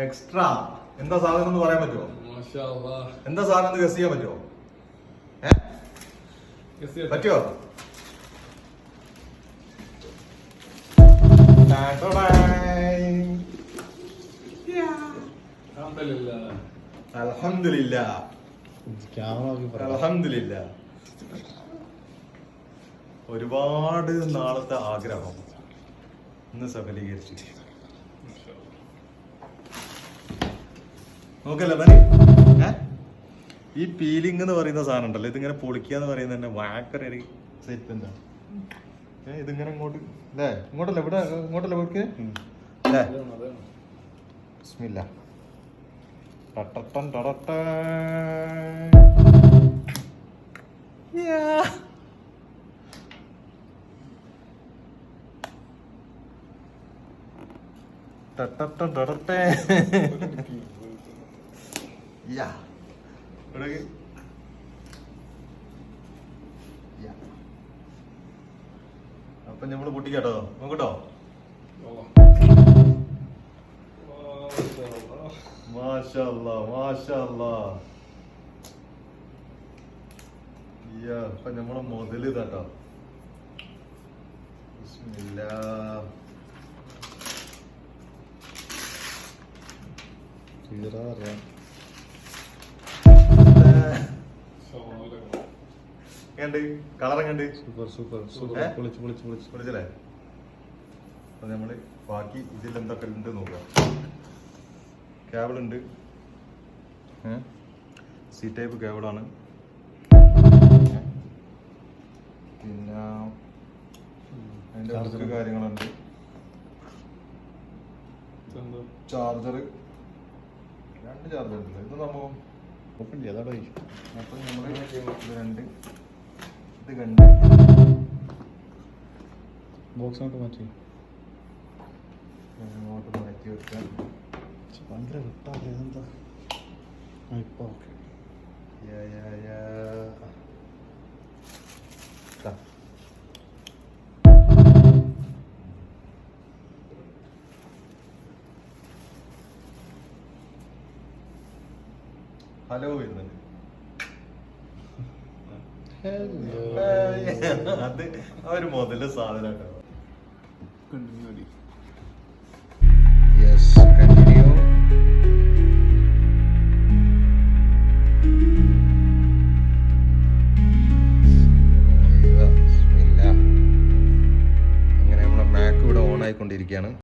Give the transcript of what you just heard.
Extra എന്താ സാധനം എന്ന് പറയാൻ പറ്റുമോ? എന്താ സാധനം ഗസ് ചെയ്യാൻ പറ്റുമോ? പറ്റുമോ? അൽഹംദുലില്ലാ. ഒരുപാട് നാളത്തെ ആഗ്രഹം ഇന്ന് സഫലീകരിച്ചു. നോക്കല്ലേ ഈ പീലിംഗ് എന്ന് പറയുന്ന സാധനം ഉണ്ടല്ലോ, ഇതിങ്ങനെ പൊളിക്കുക എന്ന് പറയുന്നത് തന്നെ ഭയങ്കര ഒരു സെറ്റ്. എന്താ ഇതിങ്ങനെ ഇങ്ങോട്ട് അല്ലേ, ഇങ്ങോട്ടല്ലേ ഇവിടെ, ഇങ്ങോട്ടല്ലേ പൊളിക്ക് അല്ലേ? ബിസ്മില്ലാ. അപ്പൊ നമ്മള് പൊട്ടിക്കാട്ടോ, നോക്കട്ടോ. മാഷാ അല്ലാഹ്, മാഷാ അല്ലാഹ്. അപ്പൊ നമ്മളെ മുതല് ഇതാട്ടോ. ബിസ്മില്ലാ. കളറങ്ങണ്ട് പൊളിച്ചല്ലേ? അപ്പൊ നമ്മള് ബാക്കി ഇതിൽ എന്തൊക്കെ ഉണ്ട് നോക്കാം. കേബിൾ ഉണ്ട്, സി ടൈപ്പ് കേബിളാണ്. പിന്നെ അതിന്റെ കുറച്ച് കാര്യങ്ങളുണ്ട്. ചാർജർ, 2 ചാർജർ ഉണ്ട്. ഇത് സംഭവം ഓപ്പൺ ചെയ്യാതാടോ. അപ്പൊ നമ്മള് ഇത് 2 ഇത് കണ്ട് ബോക്സ് അങ്ങോട്ട് മാറ്റി വെക്കാം. ഭയങ്കര വിട്ടാല്ലേ ഇതെന്താ? ഇപ്പൊ ഓക്കെ. ഹലോ വരുന്നുണ്ട്. അത് ഒരു മുതല് സാധനം. അങ്ങനെ നമ്മളെ മാക്ക് ഇവിടെ ഓൺ ആയിക്കൊണ്ടിരിക്കുകയാണ്.